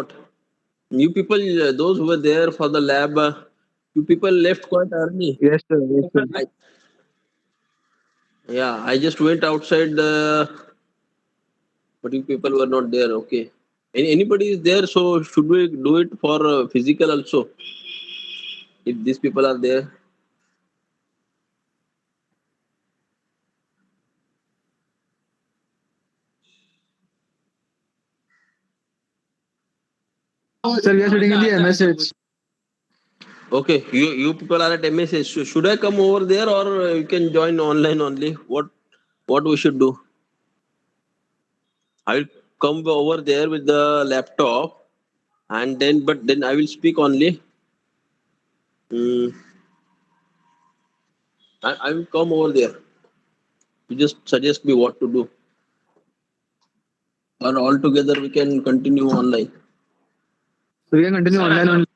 what? You people, those who were there for the lab, you people left quite early. Yes, sir. Yes, sir. I, yeah, I just went outside, but you people were not there. Okay. Anybody is there, so should we do it for physical also? If these people are there. Sir, we are sitting in the MSH. Okay, you people are at MSS. Should I come over there or you can join online only? What we should do? I will come over there with the laptop and then but then I will speak only. Mm, I will come over there. You just suggest me what to do. Or all together we can continue online. So we can continue online only.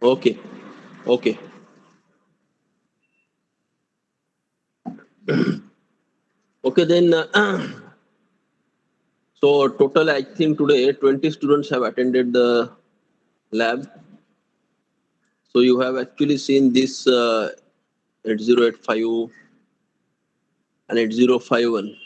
Okay. Okay. Okay then. So total, I think today 20 students have attended the lab. So you have actually seen this 8085 and 8051.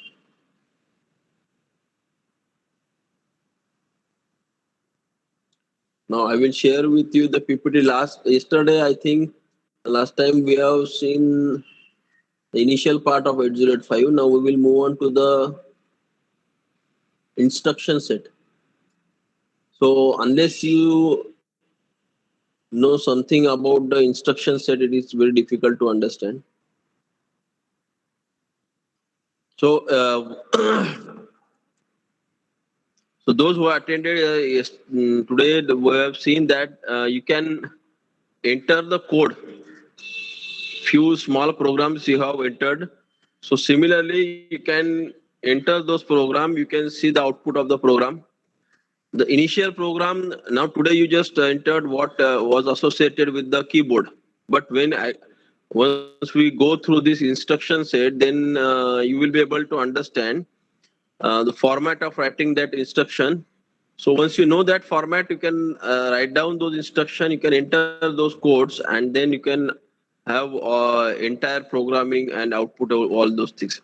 Now I will share with you the PPT. Yesterday I think last time we have seen the initial part of 8085. Now we will move on to the instruction set. So unless you know something about the instruction set, it is very difficult to understand. So so those who attended today, we have seen that you can enter the code. Few small programs you have entered. So similarly, you can enter those programs. You can see the output of the program. The initial program, now today you just entered what was associated with the keyboard. But once we go through this instruction set, then you will be able to understand the format of writing that instruction. So once you know that format, you can write down those instructions, you can enter those codes, and then you can have entire programming and output of all those things.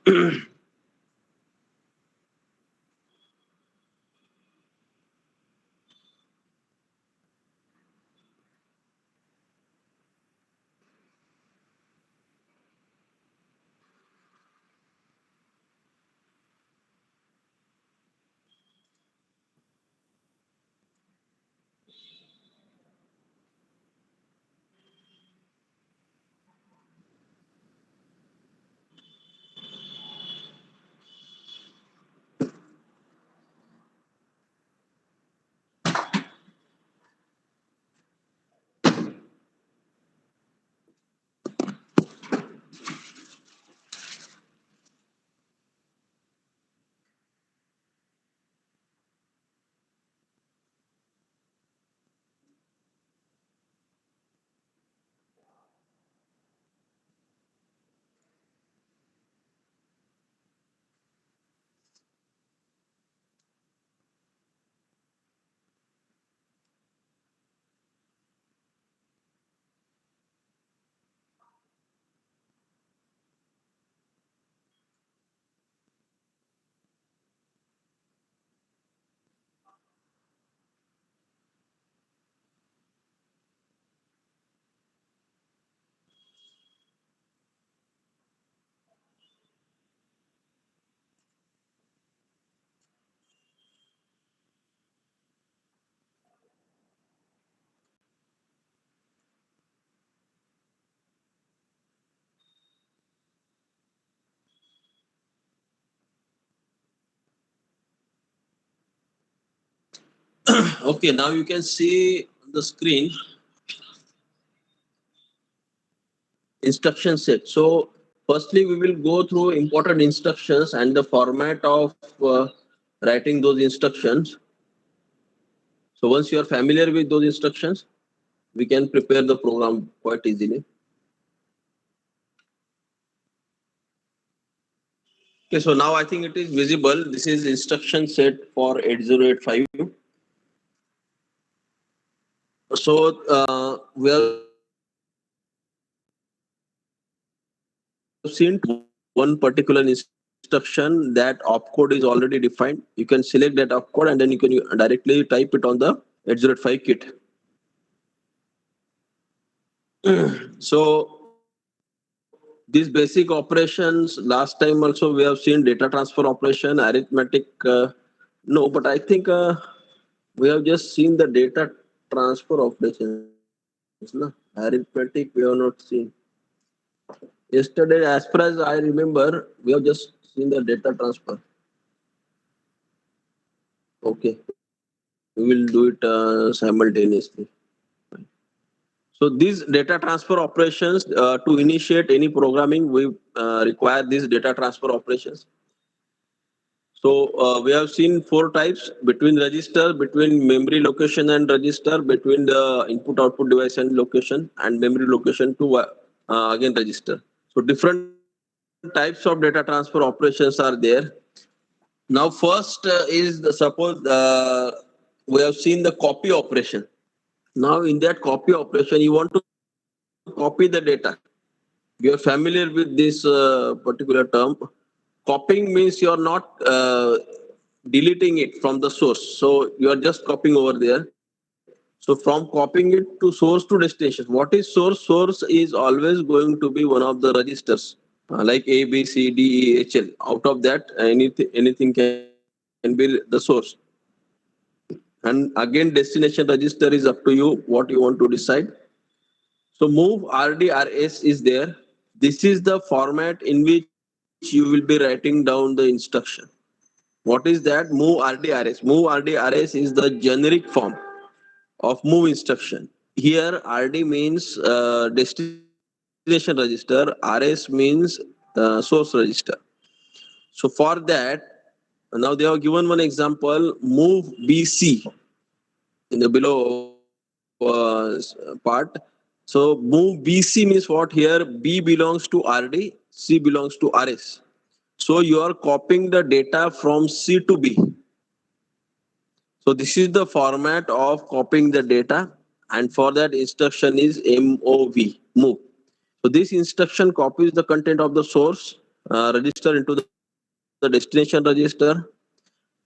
Okay, now you can see on the screen instruction set. So firstly, we will go through important instructions and the format of writing those instructions. So once you are familiar with those instructions, we can prepare the program quite easily. Okay, so now I think it is visible. This is instruction set for 8085. We have seen one particular instruction that opcode is already defined. You can select that opcode and then you can directly type it on the 805 kit. So these basic operations, last time also we have seen data transfer operation, arithmetic. No, but I think we have just seen the data transfer operations. No? Arithmetic we have not seen. Yesterday, as far as I remember, we have just seen the data transfer. Okay, we will do it simultaneously. So these data transfer operations, to initiate any programming, we require these data transfer operations. So we have seen four types: between register, between memory location and register, between the input output device and location, and memory location to again register. So different types of data transfer operations are there. Now first is the, suppose we have seen the copy operation. Now in that copy operation, you want to copy the data. You are familiar with this particular term. Copying means you are not deleting it from the source. So you are just copying over there. So from copying it to source to destination. What is source? Source is always going to be one of the registers, like A, B, C, D, E, H, L. Out of that, anything can be the source. And again, destination register is up to you what you want to decide. So move RDRS is there. This is the format in which you will be writing down the instruction. What is that? Move RDRS. Move RDRS is the generic form of move instruction. Here, RD means destination register, RS means source register. So for that, now they have given one example: move BC in the below part. So move BC means what? Here B belongs to RD, C belongs to RS. So you are copying the data from C to B. So this is the format of copying the data, and for that instruction is MOV, move. So this instruction copies the content of the source register into the destination register.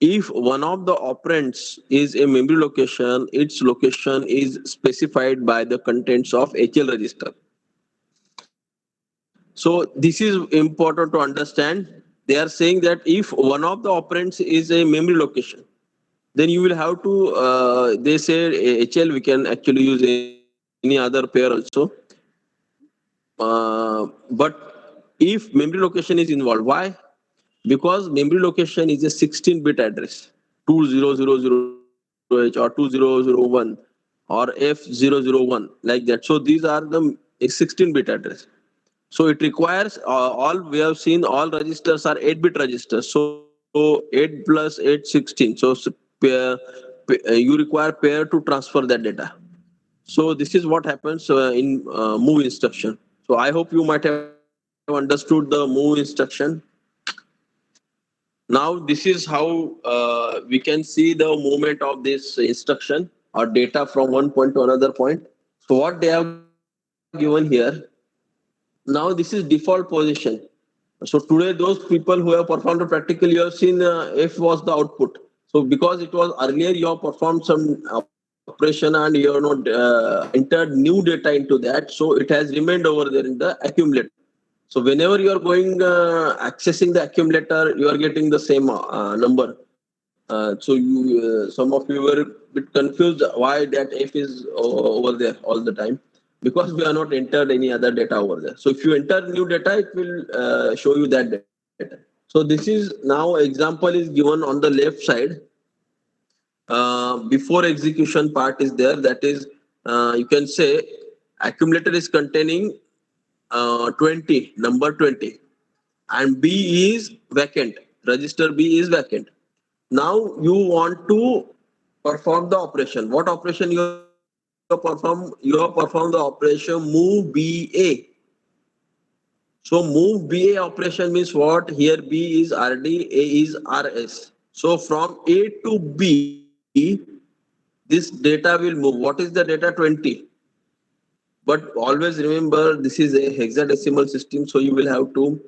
If one of the operands is a memory location, its location is specified by the contents of HL register. So this is important to understand. They are saying that if one of the operands is a memory location, then you will have to they say HL, we can actually use any other pair also. But if memory location is involved, why? Because memory location is a 16-bit address, 2000H or 2001 or F001, like that. So these are the 16-bit address. So it requires all, we have seen all registers are 8-bit registers. So 8 plus 8, 16. So pair, you require pair to transfer that data. So this is what happens in move instruction. So I hope you might have understood the move instruction. Now this is how we can see the movement of this instruction or data from one point to another point. So what they have given here, now this is default position. So today those people who have performed the practical, you have seen F was the output. So because it was earlier you have performed some operation and you have not entered new data into that, so it has remained over there in the accumulator. So whenever you are going accessing the accumulator, you are getting the same number. Some of you were a bit confused why that F is over there all the time, because we are not entered any other data over there. So if you enter new data, it will show you that data. So this is now example is given on the left side. Before execution part is there. That is, you can say accumulator is containing 20, number 20, and B is vacant. Register B is vacant. Now you want to perform the operation. What operation you have performed? You have performed the operation move BA. So move BA operation means what? Here B is RD, A is RS. So from A to B, this data will move. What is the data? 20. But always remember, this is a hexadecimal system, so you will have to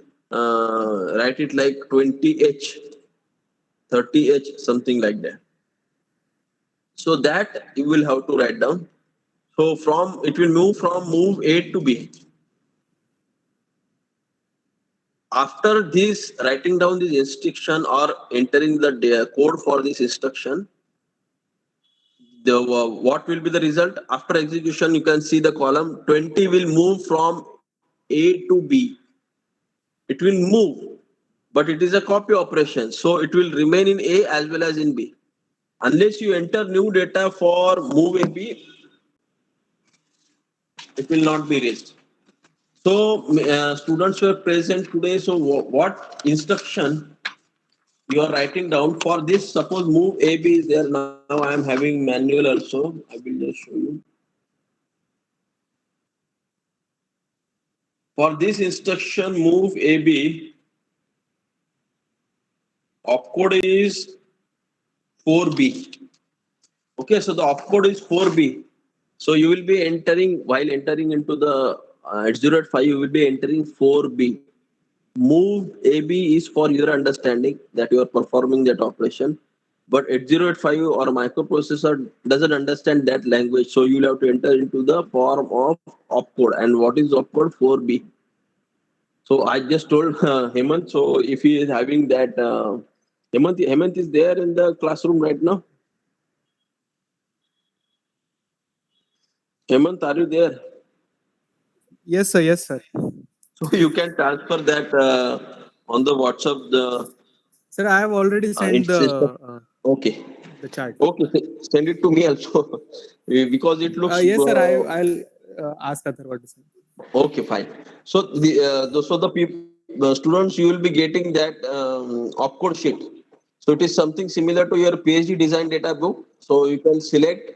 write it like 20H, 30H, something like that. So that you will have to write down. So from it will move from move A to B. After this, writing down this instruction or entering the code for this instruction, what will be the result? After execution, you can see the column 20 will move from A to B. It will move, but it is a copy operation. So it will remain in A as well as in B. Unless you enter new data for move AB, it will not be raised. So students were present today. So what instruction you are writing down for this? Suppose move AB is there. Now I am having manual also. I will just show you. For this instruction move AB, opcode is 4B. Okay, so the opcode is 4B. So you will be entering, while entering into the 8085, you will be entering 4B. Move AB is for your understanding that you are performing that operation. But 8085 or microprocessor doesn't understand that language. So you will have to enter into the form of opcode. And what is opcode? 4B. So I just told Hemant. So if he is having that, Hemant is there in the classroom right now. Hemant, are you there? Yes, sir. Yes, sir. So you can transfer that on the WhatsApp the Sir, I have already sent instruction. Okay, the chart. okay. Send it to me also because it looks. Yes, sir. I'll ask Atharva to send. Okay, fine. So the students you will be getting that opcode sheet. So it is something similar to your PhD design data book. So you can select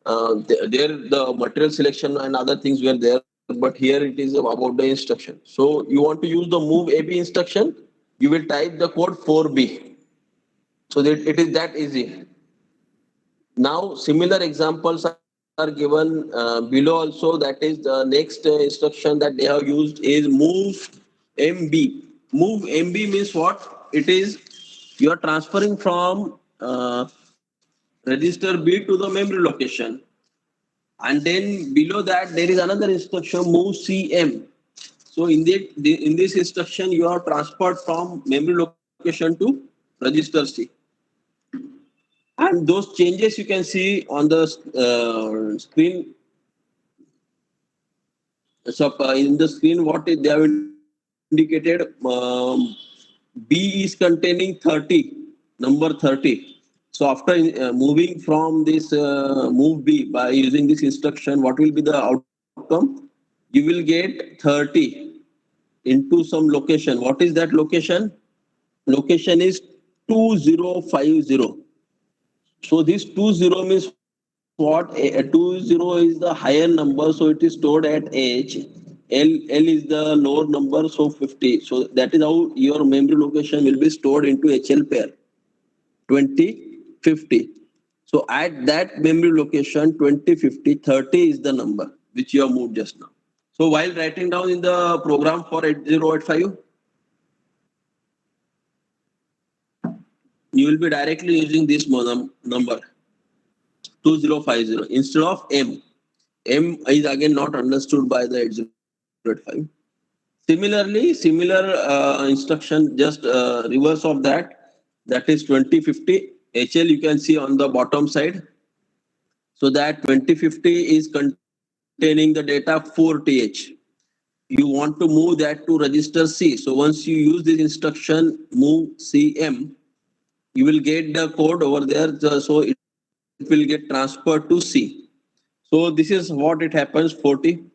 there the material selection and other things were there, but here it is about the instruction. So you want to use the move AB instruction, you will type the code 4B. So that it is that easy. Now, similar examples are given below also. That is the next instruction that they have used is move MB. Move MB means what? It is you are transferring from register B to the memory location. And then below that, there is another instruction move CM. So in this instruction, you are transferred from memory location to register C. And those changes you can see on the screen. So in the screen, they have indicated B is containing 30, number 30. So after moving from this move B by using this instruction, what will be the outcome? You will get 30 into some location. What is that location? Location is 2050. So this 20 means what? 20 is the higher number, so it is stored at H. L is the lower number, so 50. So that is how your memory location will be stored into HL pair 2050. So at that memory location 2050, 30 is the number which you have moved just now. So while writing down in the program for 8085, you will be directly using this number 2050 instead of M. M is again not understood by the 8085. Similarly, similar instruction, just reverse of that is 2050. HL you can see on the bottom side. So that 2050 is containing the data 4th. You want to move that to register C. So once you use this instruction move CM, you will get the code over there. So it will get transferred to C. So this is what it happens 40.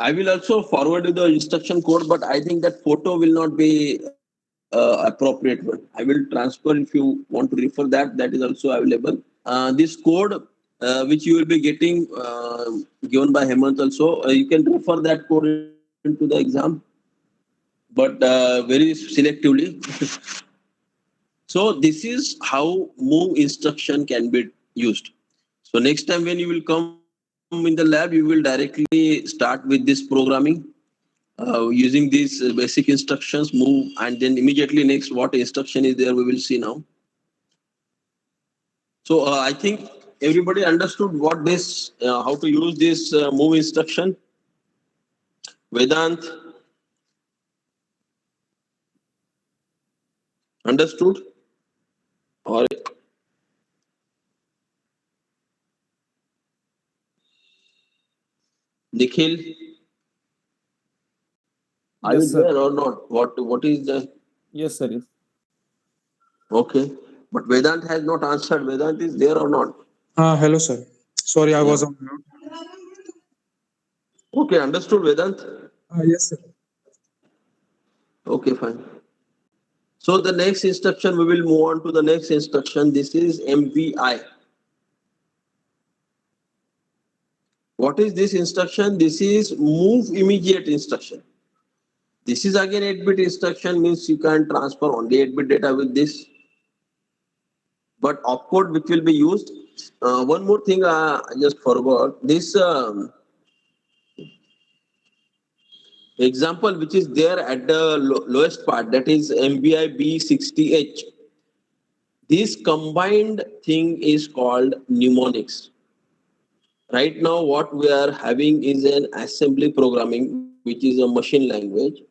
I will also forward you the instruction code, but I think that photo will not be appropriate one. I will transfer if you want to refer that is also available. This code, which you will be getting given by Hemant also, you can refer that code into the exam, but very selectively. So So this is how move instruction can be used. So next time when you will come in the lab, you will directly start with this programming using these basic instructions, move, and then immediately next what instruction is there, we will see now. So I think everybody understood what this, how to use this move instruction. Vedant understood, or Nikhil, are you Yes, sir. there or not? What is the Yes, sir. Yes. okay? But Vedant has not answered. Vedant is there or not? Hello, sir. Sorry, I Yeah. was on mute. Okay, understood, Vedant. Yes, sir. Okay, fine. So the next instruction, we will move on to the next instruction. This is MVI. What is this instruction? This is move immediate instruction. This is again 8-bit instruction, means you can transfer only 8-bit data with this. But opcode which will be used. One more thing I just forgot. This example which is there at the lowest part, that is MVI B60H. This combined thing is called mnemonics. Right now, what we are having is an assembly programming, which is a machine language.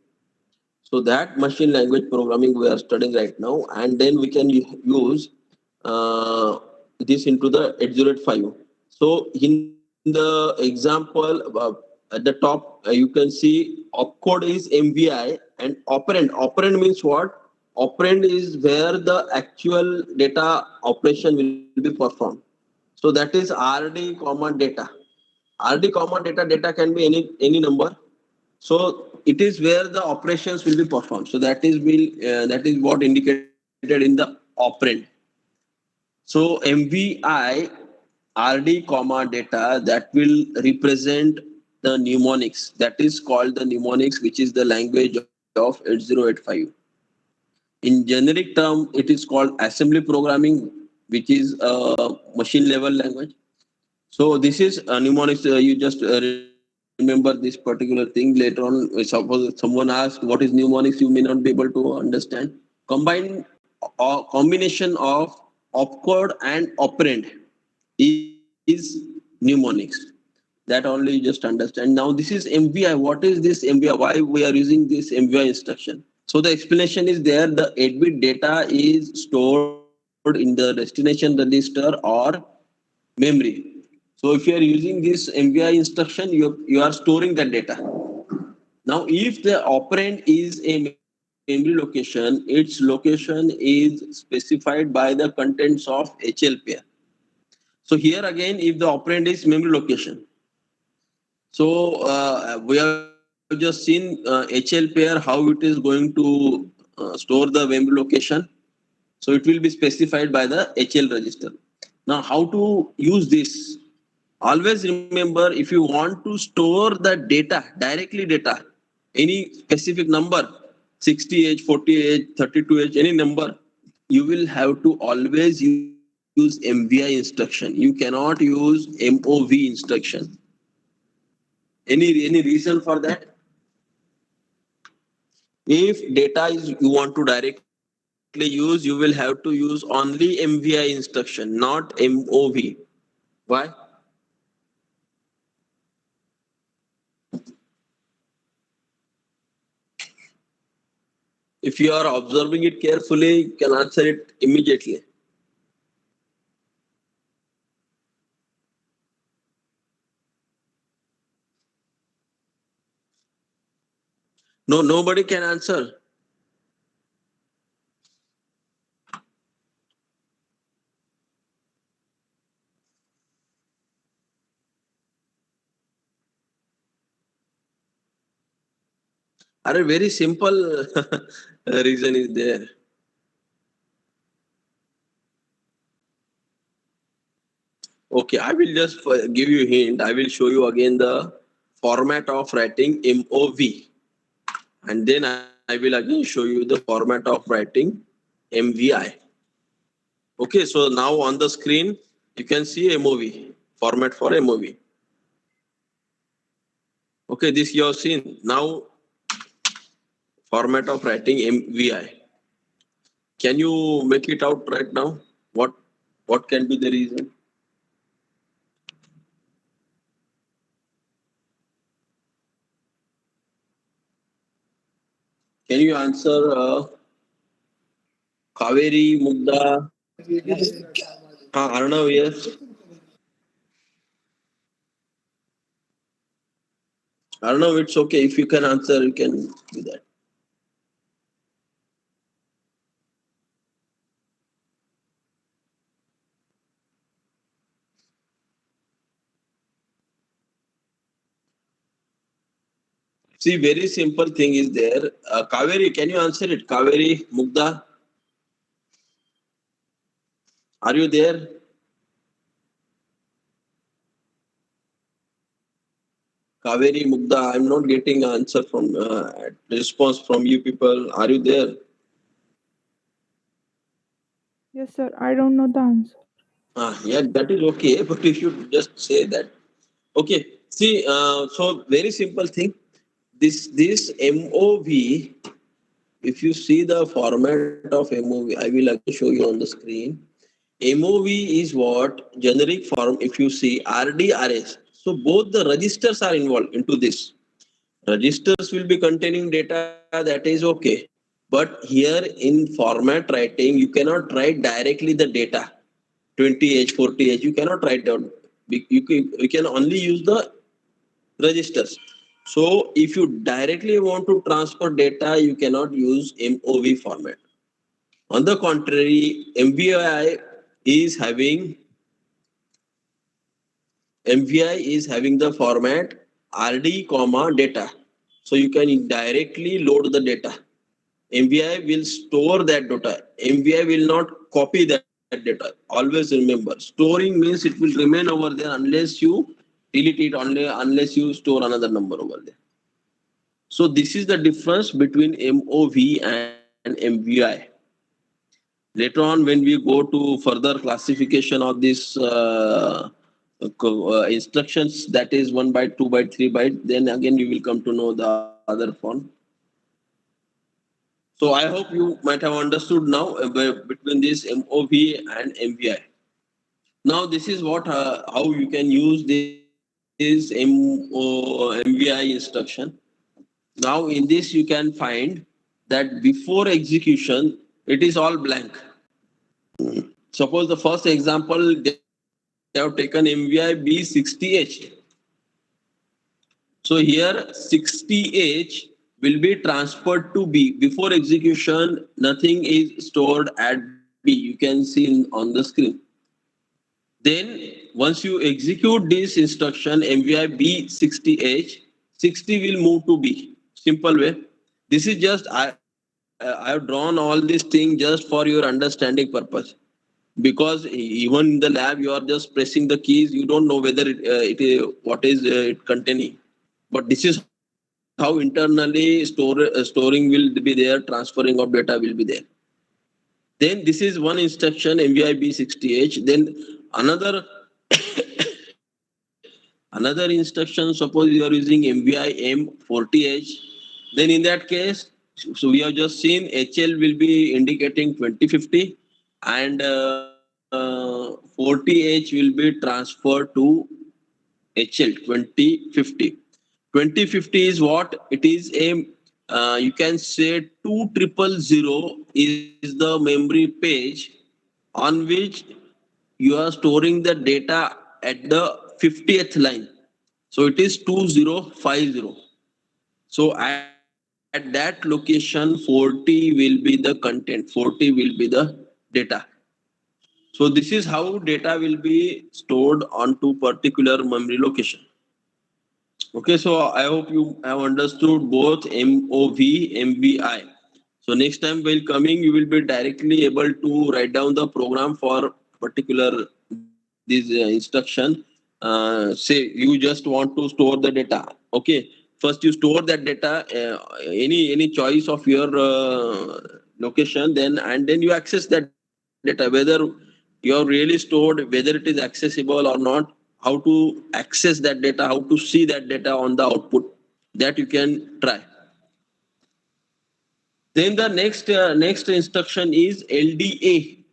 So that machine language programming we are studying right now, and then we can use uh, this into the 805. So in the example at the top, you can see opcode is MVI and operand. Operand means what? Operand is where the actual data operation will be performed. So that is RD comma data. RD comma data can be any number. So it is where the operations will be performed. So that is what indicated in the operand. So MVI RD comma data, that will represent the mnemonics. That is called the mnemonics, which is the language of 8085. In generic term, it is called assembly programming, which is a machine level language. So this is mnemonics. You just remember this particular thing. Later on, suppose someone asks what is mnemonics, you may not be able to understand. Combine combination of opcode and operand is mnemonics. That only you just understand. Now this is MVI. What is this MVI? Why we are using this MVI instruction? So the explanation is there. The 8-bit data is stored in the destination register or memory. So if you are using this MVI instruction, you are storing that data. Now, if the operand is a memory location, its location is specified by the contents of HL pair. So here again, if the operand is memory location, so we have just seen HL pair how it is going to store the memory location. So it will be specified by the HL register. Now, how to use this? Always remember, if you want to store the data, directly data, any specific number, 60H, 40H, 32H, any number, you will have to always use MVI instruction. You cannot use MOV instruction. Any reason for that? If data is you want to directly use, you will have to use only MVI instruction, not MOV. Why? If you are observing it carefully, you can answer it immediately. No, nobody can answer. A very simple reason is there. Okay, I will just give you a hint. I will show you again the format of writing MOV, and then I will again show you the format of writing MVI. Okay, so now on the screen, you can see a movie, format for a movie. Okay, this you have seen. Now, format of writing MVI. Can you make it out right now? What what can be the reason? Can you answer Kaveri Mugda? Arnav, yes. Arnav, it's okay. If you can answer, you can do that. See, very simple thing is there. Kaveri, can you answer it? Kaveri Mugda, are you there? Kaveri Mugda, I'm not getting answer from response from you people. Are you there? Yes, sir. I don't know the answer. Yeah, that is okay. But if you just say that, okay. See, so very simple thing. This MOV, if you see the format of MOV, I will again show you on the screen. MOV is what generic form. If you see RDRS, so both the registers are involved into this. Registers will be containing data, that is okay. But here in format writing, you cannot write directly the data 20H, 40H. You cannot write down. You can only use the registers. So if you directly want to transfer data, you cannot use MOV format. On the contrary, is having MVI is having the format RD comma data. So you can directly load the data. MVI will store that data. MVI will not copy that data. Always remember, storing means it will remain over there unless you delete it, only unless you store another number over there. So this is the difference between MOV and MVI. Later on, when we go to further classification of this instructions, that is 1 byte, 2 byte, 3 byte, then again you will come to know the other form. So I hope you might have understood now between this MOV and MVI. Now this is what how you can use this MVI instruction. Now in this you can find that before execution it is all blank. Suppose the first example they have taken MVI B60H. So here 60H will be transferred to B. Before execution, nothing is stored at B. You can see on the screen. Then once you execute this instruction MVI B60H, 60 will move to B. Simple way. This is just I have drawn all these things just for your understanding purpose. Because even in the lab you are just pressing the keys, you don't know whether it is what is it containing. But this is how internally storing will be there, transferring of data will be there. Then this is one instruction MVI B60H. Then another another instruction, suppose you are using MVI M40H. Then in that case, so we have just seen HL will be indicating 2050 and 40H will be transferred to HL 2050. 2050 is what? It is a you can say 2000 is the memory page on which you are storing the data at the 50th line. So it is 2050. So at that location 40 will be the content, 40 will be the data. So this is how data will be stored onto particular memory location. Okay, so I hope you have understood both MOV, MVI. So next time while coming, you will be directly able to write down the program for particular this instruction. Say you just want to store the data. Okay, first you store that data, any choice of your location, then and then you access that data. Whether you have really stored, whether it is accessible or not, how to access that data, how to see that data on the output, that you can try. Then the next instruction is LDA.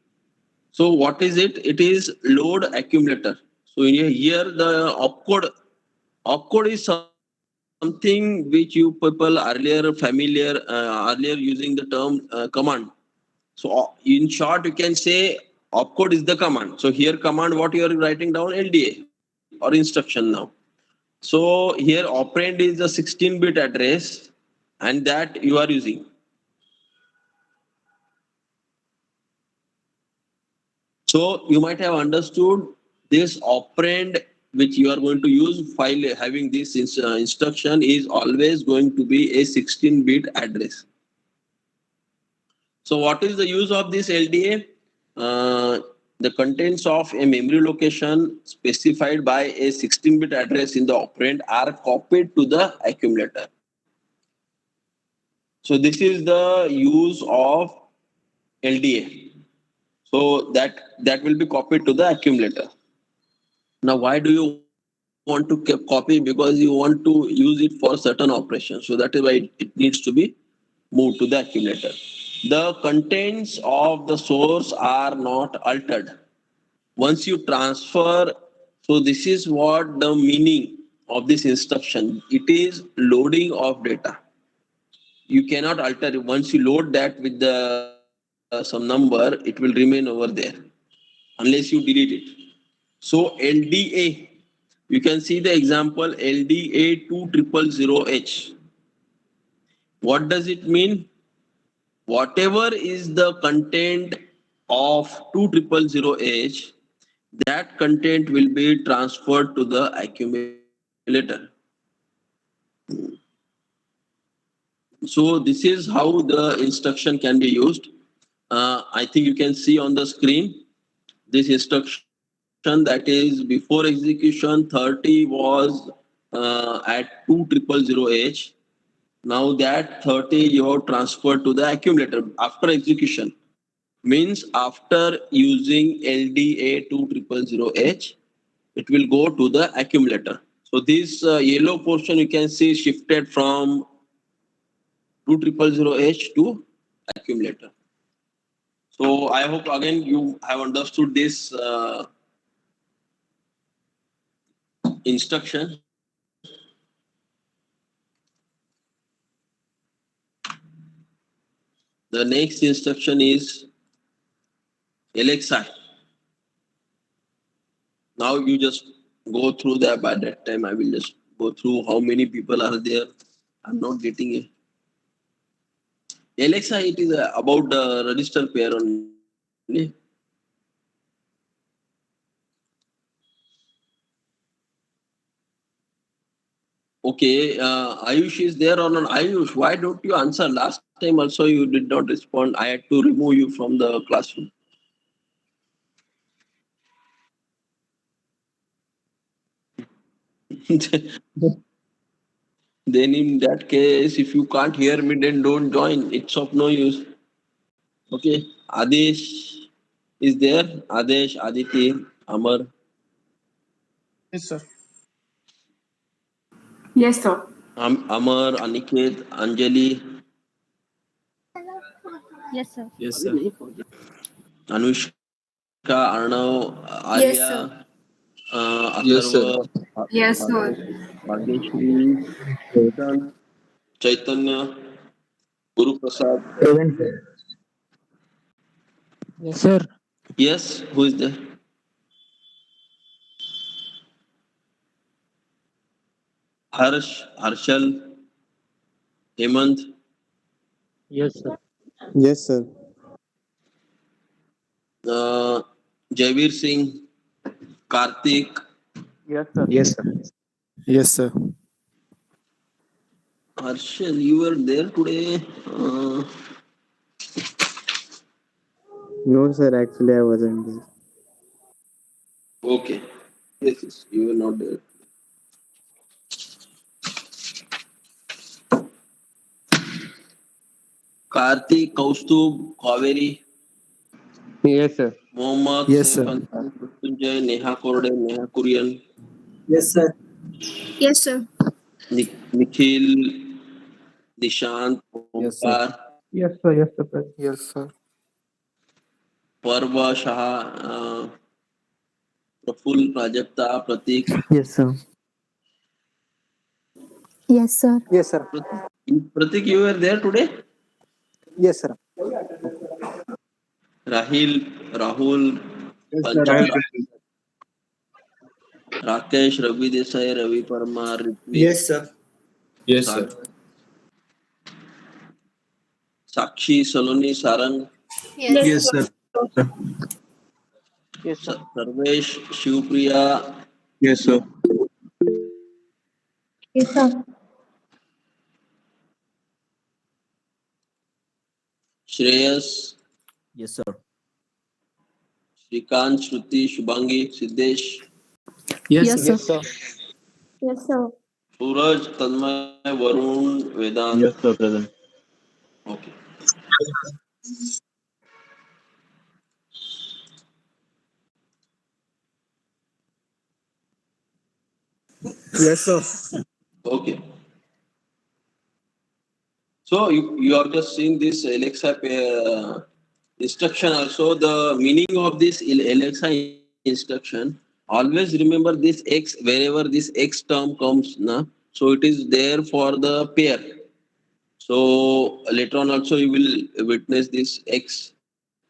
So what is it? It is load accumulator. So here the opcode is something which you people earlier familiar, earlier using the term command. So in short, you can say opcode is the command. So here command, what you are writing down, LDA or instruction now. So here operand is a 16-bit address, and that you are using. So you might have understood this operand which you are going to use while having this instruction is always going to be a 16-bit address. So what is the use of this LDA? The contents of a memory location specified by a 16-bit address in the operand are copied to the accumulator. So this is the use of LDA. So that will be copied to the accumulator. Now, why do you want to copy? Because you want to use it for certain operations. So that is why it needs to be moved to the accumulator. The contents of the source are not altered. Once you transfer, so this is what the meaning of this instruction. It is loading of data. You cannot alter it. Once you load that with some number, it will remain over there unless you delete it. So LDA, you can see the example LDA 2000H. What does it mean? Whatever is the content of 2000H, that content will be transferred to the accumulator. So this is how the instruction can be used. I think you can see on the screen this instruction, that is before execution 30 was at 2000H. Now that 30 you have transferred to the accumulator after execution. Means after using LDA 2000H, it will go to the accumulator. So this yellow portion you can see shifted from 2000H to accumulator. So I hope again you have understood this instruction. The next instruction is LXI. Now you just go through that. By that time, I will just go through how many people are there. I'm not getting it. LXI, it is about the register pair only. Okay, Ayush is there or not? Ayush, why don't you answer? Last time also you did not respond. I had to remove you from the classroom. Then in that case, if you can't hear me, then don't join. It's of no use. Okay, Adesh is there. Adesh, Aditi, Amar, Yes, sir. Yes, sir. Amar, Aniket, Anjali, Yes, sir. Yes, sir. Anushka, Arnav, Yes, sir. Alia, Yes, sir. Atharva, Yes, sir. Bhageshri, Chetan, Chaitanya, Guru Prasad. Present, sir. Yes, sir. Yes, who is there? Harsh, Harshal, Hemant, Yes, sir. Yes, sir. uh, Jaivir Singh, Karthik. Yes, sir. Yes, sir. Yes, sir. Harshal, you were there today. No, sir. Actually, I wasn't there. Okay. Yes, yes, you were not there. Karthik, Kaustubh, Kaveri, Yes, sir. Mohammad Yes, Saif sir. Ansari, Mrityunjay, Neha Korde, Neha Kurian, Yes, sir. Yes, sir. Nikhil, Nishant, Yes, sir. Omkar, Yes, sir. Yes, sir. Present. Yes, sir. Parva, Shah, Praful, Prajakta, Pratik. Yes, sir. Yes, sir. Yes, sir. Pratik, you were there today? Yes, sir. Rahul, Yes, sir. I am Panchal, present. Rakesh, Ravi Desai, Ravi Parmar, Ritvik, Yes, sir. Yes, sir. Sakshi, Saloni, Sarang, Yes, Yes, sir. sir. Yes, sir. Sarvesh, Shivpriya, Yes, sir. Yes, sir. Shreyas, Yes, sir. Shrikant, Shruti, Shubhangi, Siddesh, Yes, Yes, sir. sir. Yes, sir. Yes, sir. Suraj, Tanmay, Varun, Vedant. Yes, sir. Present. Okay. Yes, sir. Okay. So you have just seen this Alexa instruction also. The meaning of this Alexa instruction, always remember this X wherever this X term comes. Na, so it is there for the pair. So later on also you will witness this X.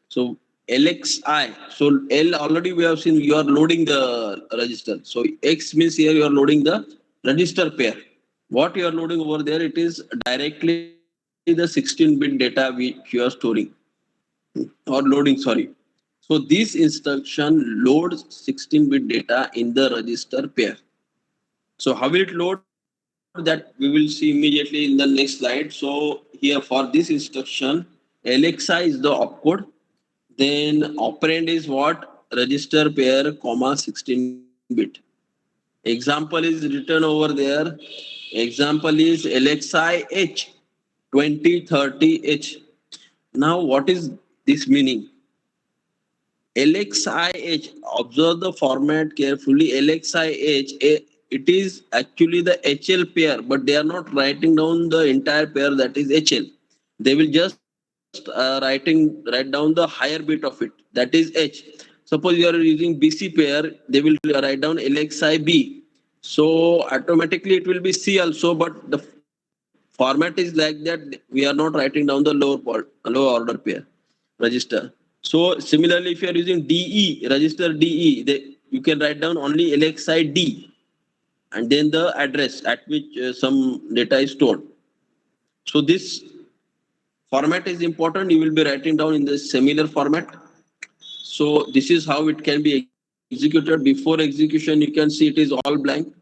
So LXI. So L already we have seen you are loading the register. So X means here you are loading the register pair. What you are loading over there, it is directly the 16-bit data which you are storing or loading. Sorry. So this instruction loads 16-bit data in the register pair. So how will it load that we will see immediately in the next slide. So here for this instruction, LXI is the opcode. Then operand is what? Register pair, comma 16-bit. Example is written over there. Example is LXI H 2030H. Now, what is this meaning? LXIH, observe the format carefully. LXIH, it is actually the HL pair, but they are not writing down the entire pair that is HL. They will just write down the higher bit of it, that is H. Suppose you are using BC pair, they will write down LXIB. So automatically it will be C also, but the format is like that. We are not writing down the lower order pair register. So similarly, if you are using DE, register DE, you can write down only LXI D and then the address at which some data is stored. So this format is important. You will be writing down in the similar format. So this is how it can be executed. Before execution, you can see it is all blank.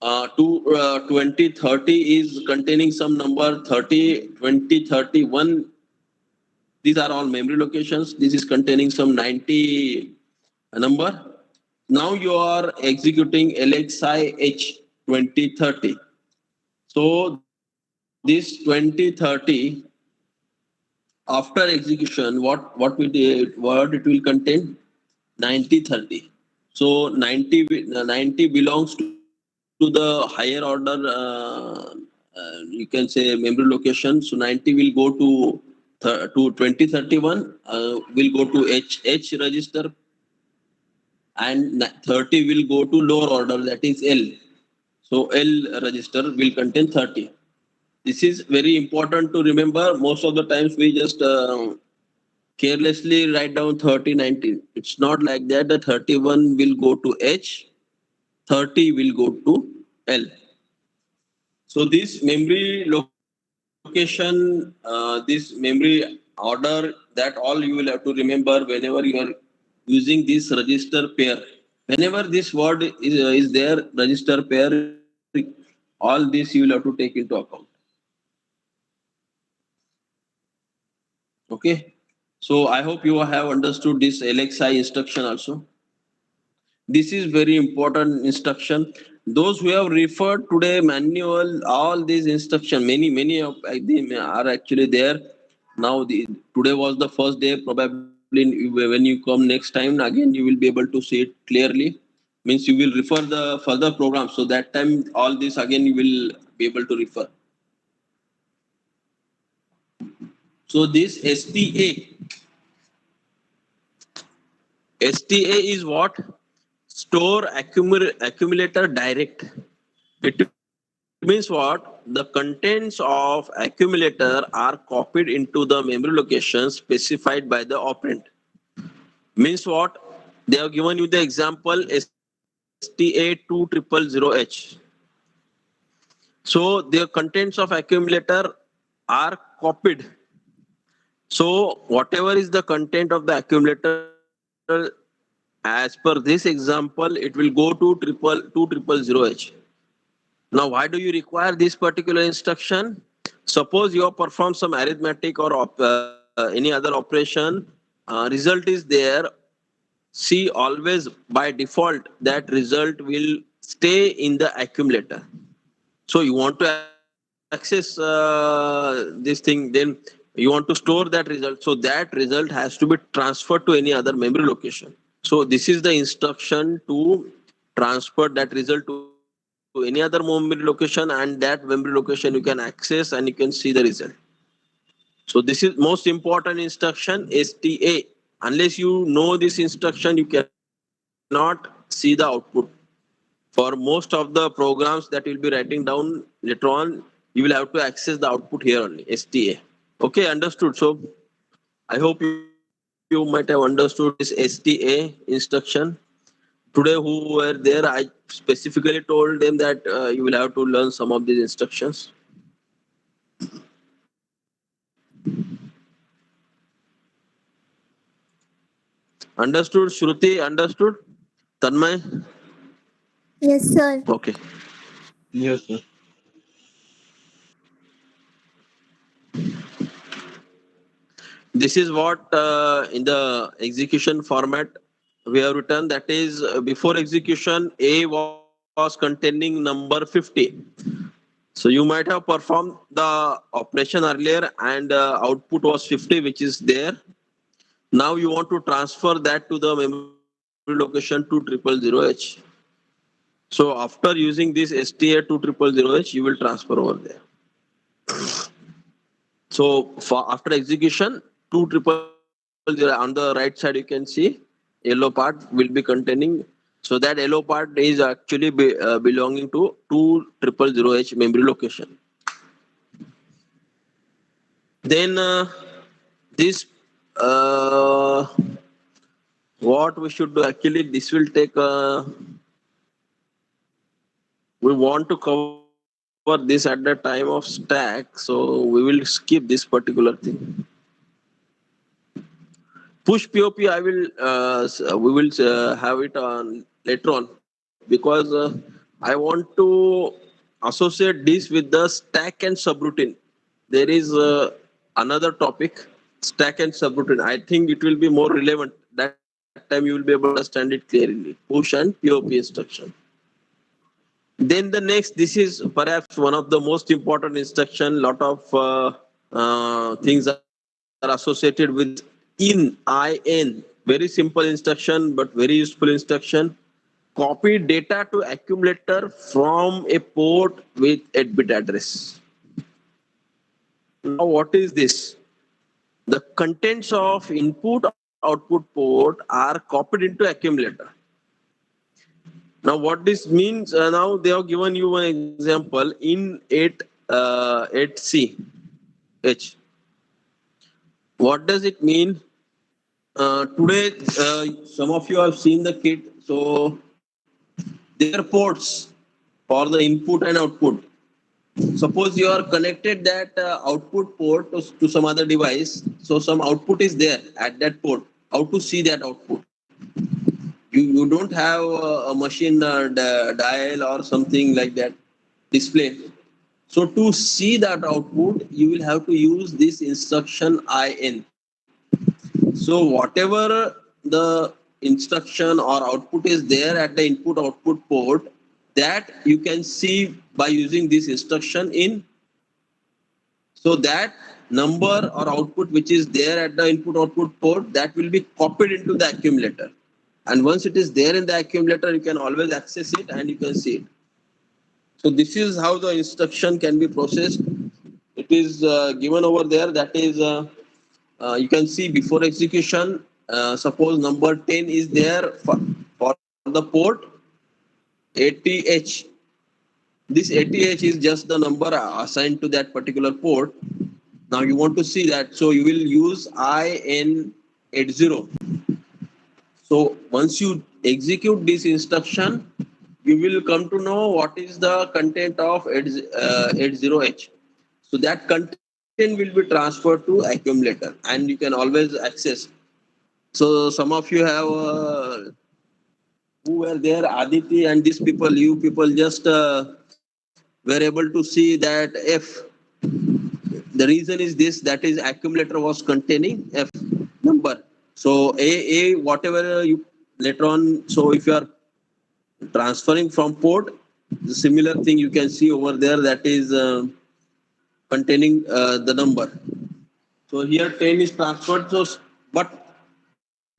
2030 is containing some number 30, 20, 31. These are all memory locations. This is containing some 90 number. Now you are executing LXI H 2030. So this 2030, after execution, what we did, what it will contain? 9030. So 90 belongs to the higher order, you can say memory location. So 90 will go to 2031, will go to H register, and 30 will go to lower order, that is L. So L register will contain 30. This is very important to remember. Most of the times we just carelessly write down 30, 90. It's not like that. The 31 will go to H, 30 will go to L. So this memory location, this memory order, that all you will have to remember whenever you are using this register pair. Whenever this word is there, register pair, all this you will have to take into account. Okay. So I hope you have understood this LXI instruction also. This is very important instruction. Those who have referred today manual, all these instruction, many of them are actually there. Now today was the first day. Probably when you come next time, again you will be able to see it clearly. Means you will refer the further program. So that time all this again you will be able to refer. So this STA is what? Store accumulator direct. It means what? The contents of accumulator are copied into the memory location specified by the operand. Means what? They have given you the example STA2000H. So the contents of accumulator are copied. So whatever is the content of the accumulator, as per this example, it will go to 2000H. Now, why do you require this particular instruction? Suppose you have performed some arithmetic or any other operation, result is there. See, always by default, that result will stay in the accumulator. So you want to access this thing, then you want to store that result. So that result has to be transferred to any other memory location. So this is the instruction to transfer that result to any other memory location, and that memory location you can access and you can see the result. So this is most important instruction, STA. Unless you know this instruction, you cannot see the output. For most of the programs that you'll be writing down later on, you will have to access the output here only, STA. Okay, understood. So I hope you might have understood this STA instruction. Today who were there, I specifically told them that you will have to learn some of these instructions. Understood, Shruti? Understood? Tanmay? Yes, sir. Okay. Yes, sir. This is what in the execution format we have written. That is, before execution, A was containing number 50. So you might have performed the operation earlier and output was 50, which is there. Now you want to transfer that to the memory location 2000H. So after using this STA 2000H, you will transfer over there. So for after execution, 2000 on the right side you can see yellow part will be containing. So that yellow part is actually belonging to 2000H memory location. Then this what we should do actually, this will take we want to cover this at the time of stack, so we will skip this particular thing. Push POP, I will we will have it on later on, because I want to associate this with the stack and subroutine. There is another topic, stack and subroutine. I think it will be more relevant. That time you will be able to understand it clearly. Push and POP instruction. Then the next, this is perhaps one of the most important instruction. Lot of things are associated with in. Very simple instruction, but very useful instruction. Copy data to accumulator from a port with 8-bit address. Now, what is this? The contents of input output port are copied into accumulator. Now, what this means, now they have given you one example in 8C H. What does it mean? Today, some of you have seen the kit. So there are ports for the input and output. Suppose you are connected that output port to some other device. So some output is there at that port. How to see that output? You don't have a machine dial or something like that display. So to see that output, you will have to use this instruction IN. So whatever the instruction or output is there at the input output port, that you can see by using this instruction in. So that number or output which is there at the input output port, that will be copied into the accumulator. And once it is there in the accumulator, you can always access it and you can see it. So this is how the instruction can be processed. It is given over there. That is, you can see before execution. Suppose number 10 is there for the port 80H. This 80H is just the number assigned to that particular port. Now you want to see that, so you will use IN80. So once you execute this instruction, you will come to know what is the content of 80H. So that content will be transferred to accumulator and you can always access. So some of you have who were there, Aditi and these people, you people just were able to see that if the reason is this, that is accumulator was containing F number. So A whatever you later on. So if you are transferring from port, the similar thing you can see over there, that is containing the number. So here 10 is transferred. So but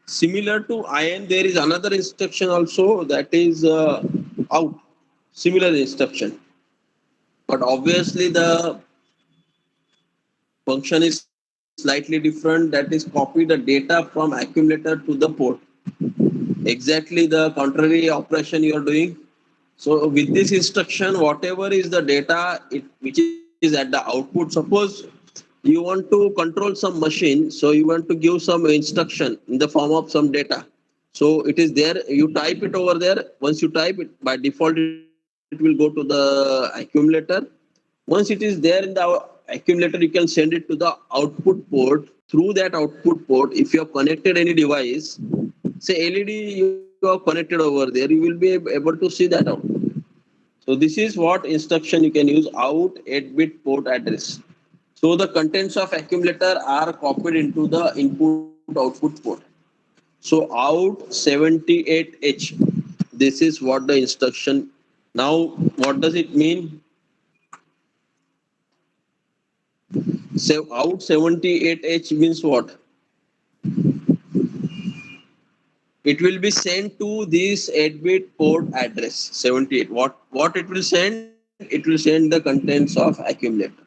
similar to IN, there is another instruction also, that is out. Similar instruction, but obviously the function is slightly different. That is copy the data from accumulator to the port. Exactly the contrary operation you are doing. So with this instruction, whatever is the data which is at the output, suppose you want to control some machine, so you want to give some instruction in the form of some data. So it is there, you type it over there. Once you type it, by default it will go to the accumulator. Once it is there in the accumulator, you can send it to the output port. Through that output port, if you have connected any device, say LED, you have connected over there, you will be able to see that output. So this is what instruction you can use, out 8-bit port address. So the contents of accumulator are copied into the input output port. So out 78H. This is what the instruction. Now what does it mean? So out 78H means what? It will be sent to this 8-bit port address 78. What it will send? It will send the contents of accumulator.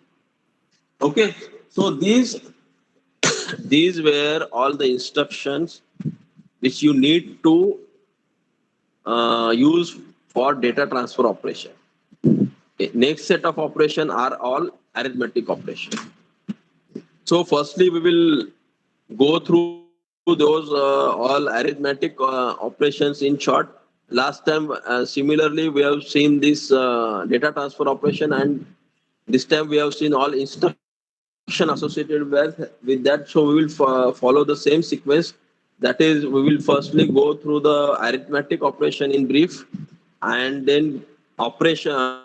Okay. So these were all the instructions which you need to use for data transfer operation. Okay. Next set of operation are all arithmetic operation. So firstly, we will go through those all arithmetic operations in short. Last time, similarly, we have seen this data transfer operation, and this time we have seen all instruction associated with that. So we will follow the same sequence. That is, we will firstly go through the arithmetic operation in brief, and then operation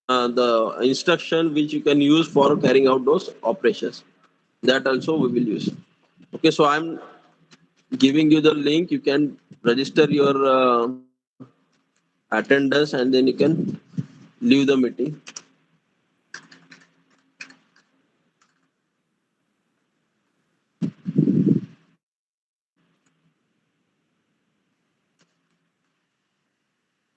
the instruction which you can use for carrying out those operations. That also we will use. Okay, so I'm giving you the link. You can register your attendance and then you can leave the meeting.